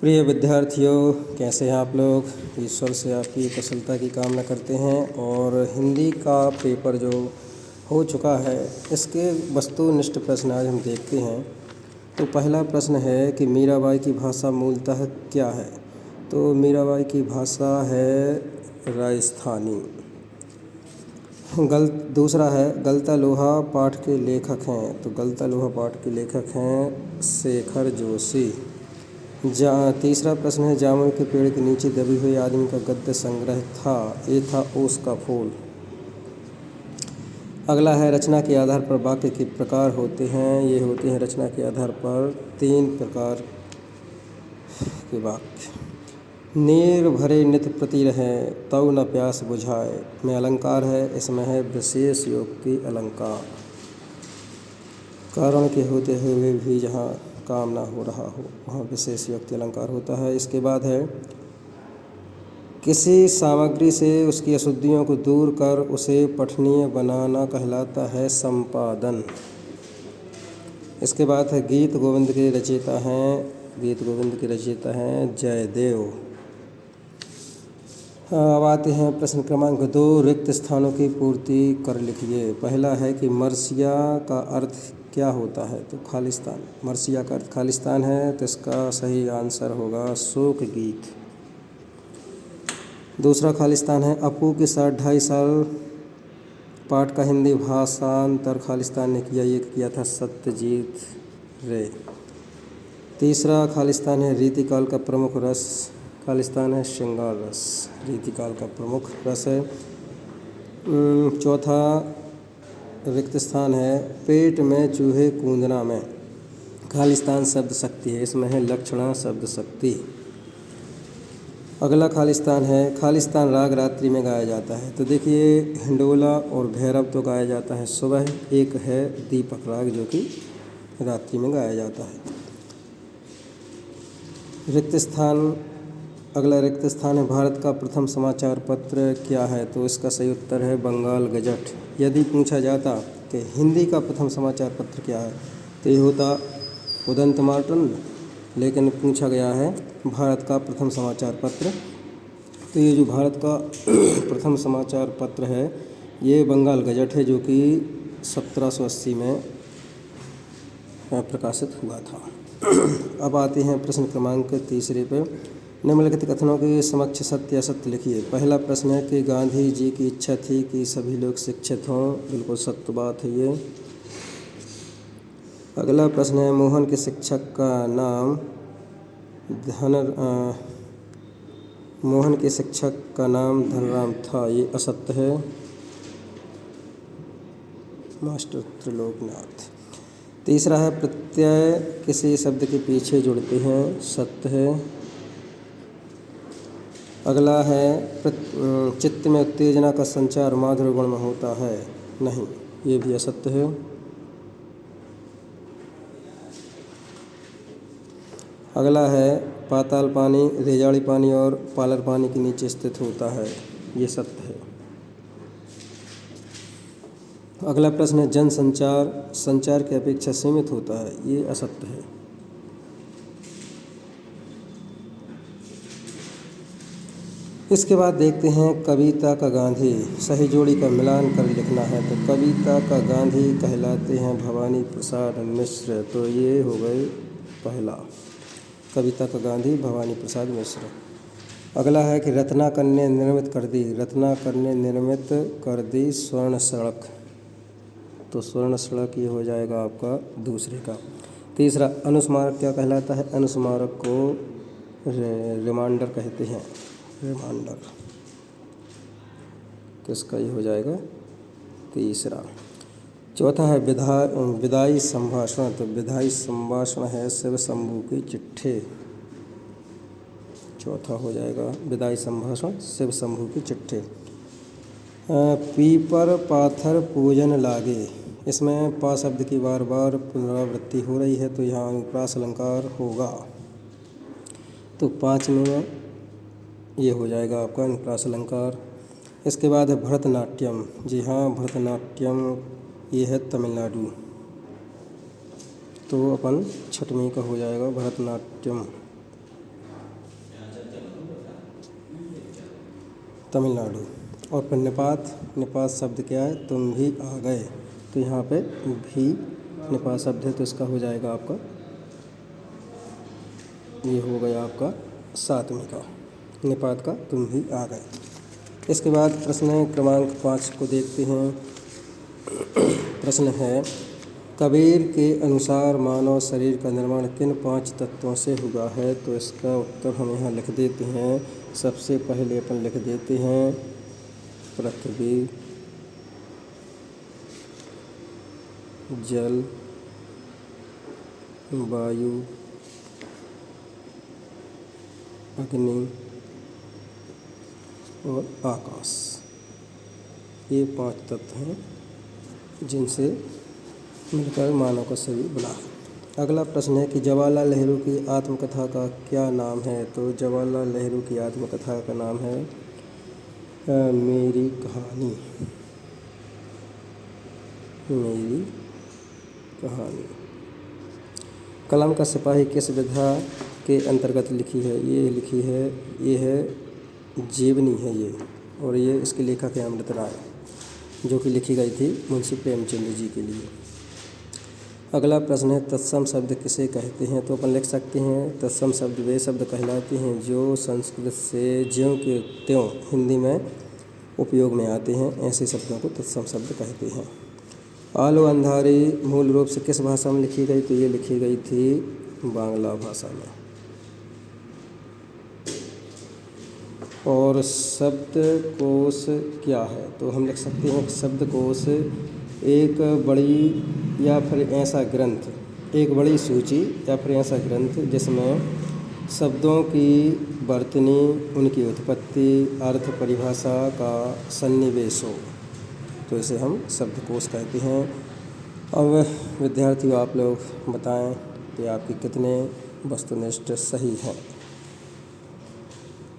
प्रिय विद्यार्थियों, कैसे हैं आप लोग। ईश्वर से आपकी कुशलता की कामना करते हैं। और हिंदी का पेपर जो हो चुका है, इसके वस्तुनिष्ठ प्रश्न आज हम देखते हैं। तो पहला प्रश्न है कि मीराबाई की भाषा मूलतः क्या है। तो मीराबाई की भाषा है राजस्थानी। दूसरा है गलता लोहा पाठ के लेखक हैं। तो गलता लोहा पाठ के लेखक हैं शेखर जोशी। तीसरा प्रश्न है जामुन के पेड़ के नीचे दबी हुई आदमी का गद्य संग्रह था। ये था ओस का फूल। अगला है रचना के आधार पर वाक्य के प्रकार होते हैं। ये होते हैं रचना के आधार पर 3 प्रकार के वाक्य। नीर भरे नित प्रति रहे तव न प्यास बुझाए में अलंकार है। इसमें है विशेष योक्ति अलंकार। कारण के होते हुए भी जहाँ काम ना हो रहा हो वहाँ विशेष योक्ति अलंकार होता है। इसके बाद है किसी सामग्री से उसकी अशुद्धियों को दूर कर उसे पठनीय बनाना कहलाता है संपादन। इसके बाद है गीत गोविंद के रचयिता हैं जयदेव। अब आते हैं प्रश्न क्रमांक 2, रिक्त स्थानों की पूर्ति कर लिखिए। पहला है कि मर्सिया का अर्थ क्या होता है। तो खालिस्तान। मर्सिया का अर्थ खालिस्तान है, तो इसका सही आंसर होगा शोक गीत। दूसरा खालिस्तान है अपू के साथ 2.5 साल पाठ का हिंदी भाषांतर खालिस्तान ने किया। ये किया था सत्यजीत रे। तीसरा खालिस्तान है रीतिकाल का प्रमुख रस। खालिस्तान है श्रृंगार रस। रीतिकाल का प्रमुख रस है। चौथा रिक्त स्थान है पेट में चूहे कूदना में। खालिस्तान शब्द शक्ति है। इसमें है लक्षणा शब्द शक्ति। अगला खालिस्तान है खालिस्तान राग रात्रि में गाया जाता है। तो देखिए हिंडोला और भैरव तो गाया जाता है सुबह। एक है दीपक राग जो कि रात्रि में गाया जाता है। रिक्त स्थान। अगला रिक्त स्थान है भारत का प्रथम समाचार पत्र क्या है। तो इसका सही उत्तर है बंगाल गजट। यदि पूछा जाता कि हिंदी का प्रथम समाचार पत्र क्या है तो ये होता उदंत मार्टन, लेकिन पूछा गया है भारत का प्रथम समाचार पत्र। तो ये जो भारत का प्रथम समाचार पत्र है ये बंगाल गजट है, जो कि 1780 में प्रकाशित हुआ था। अब आते हैं प्रश्न क्रमांक 3 पे। निम्नलिखित कथनों के समक्ष सत्य असत्य लिखिए। पहला प्रश्न है कि गांधी जी की इच्छा थी कि सभी लोग शिक्षित हों। बिल्कुल सत्य बात है ये। अगला प्रश्न है मोहन के शिक्षक का नाम धनराम था। ये असत्य है। मास्टर त्रिलोकनाथ। तीसरा है प्रत्यय किसी शब्द के पीछे जुड़ते हैं। सत्य है। अगला है चित्त में उत्तेजना का संचार माधुर्य गुण में होता है। नहीं, ये भी असत्य है। अगला है पाताल पानी रेजाड़ी पानी और पालर पानी के नीचे स्थित होता है। ये सत्य है। अगला प्रश्न है जन संचार की अपेक्षा सीमित होता है। ये असत्य है। इसके बाद देखते हैं कविता का गांधी। सही जोड़ी का मिलान कर लिखना है। तो कविता का गांधी कहलाते हैं भवानी प्रसाद मिश्र। तो ये हो गए पहला, कविता का गांधी भवानी प्रसाद मिश्र। अगला है कि रत्नाकर ने निर्मित कर दी स्वर्ण सड़क। तो स्वर्ण सड़क ये हो जाएगा आपका दूसरे का। तीसरा अनुस्मारक क्या कहलाता है। अनुस्मारक को रिमाइंडर कहते हैं। रिमाइंडर। तो इसका ये हो जाएगा तीसरा। चौथा है विदाई संभाषण। तो विदाई संभाषण है शिव शंभू की चिट्ठी। चौथा हो जाएगा विदाई संभाषण शिव शंभू की चिट्ठी। पीपर पाथर पूजन लागे। इसमें पा शब्द की बार बार पुनरावृत्ति हो रही है, तो यहाँ अनुप्रास अलंकार होगा। तो 5 में ये हो जाएगा आपका अनुप्रास अलंकार। इसके बाद है भरतनाट्यम। जी हाँ, भरतनाट्यम ये है तमिलनाडु। तो अपन 6वीं का हो जाएगा भरतनाट्यम। तमिलनाडु। और फिर निपात, निपात शब्द क्या है? तुम भी आ गए। तो यहाँ पे भी निपात शब्द है, तो इसका हो जाएगा आपका, ये हो गया आपका 7वीं का, निपात का तुम भी आ गए। इसके बाद प्रश्न क्रमांक 5 को देखते हैं। प्रश्न है, कबीर के अनुसार मानव शरीर का निर्माण किन 5 तत्वों से हुआ है? तो इसका उत्तर हम यहाँ लिख देते हैं। सबसे पहले अपन लिख देते हैं पृथ्वी, जल, वायु, अग्नि और आकाश। ये 5 तत्व हैं जिनसे मिलकर मानव का शरीर बना है। अगला प्रश्न है कि जवाहरलाल नेहरू की आत्मकथा का क्या नाम है? तो जवाहरलाल नेहरू की आत्मकथा का नाम है मेरी कहानी, मेरी कहानी। कलाम का सिपाही किस विधा के अंतर्गत लिखी है? ये लिखी है, ये है जीवनी है ये, और ये इसके लेखक है अमृत राय, जो कि लिखी गई थी मुंशी प्रेमचंद जी के लिए। अगला प्रश्न है, तत्सम शब्द किसे कहते हैं? तो अपन लिख सकते हैं, तत्सम शब्द वे शब्द कहलाते हैं जो संस्कृत से ज्यों के त्यों हिंदी में उपयोग में आते हैं, ऐसे शब्दों को तत्सम शब्द कहते हैं। आलो अंधारी मूल रूप से किस भाषा में लिखी गई? तो ये लिखी गई थी बांग्ला भाषा में। और शब्दकोश क्या है? तो हम लिख सकते हैं शब्दकोश एक बड़ी या फिर ऐसा ग्रंथ, एक बड़ी सूची या फिर ऐसा ग्रंथ जिसमें शब्दों की वर्तनी, उनकी उत्पत्ति, अर्थ, परिभाषा का सन्निवेश हो, तो इसे हम शब्दकोश कहते हैं। अब विद्यार्थियों, आप लोग बताएं कि आपके कितने वस्तुनिष्ठ सही हैं।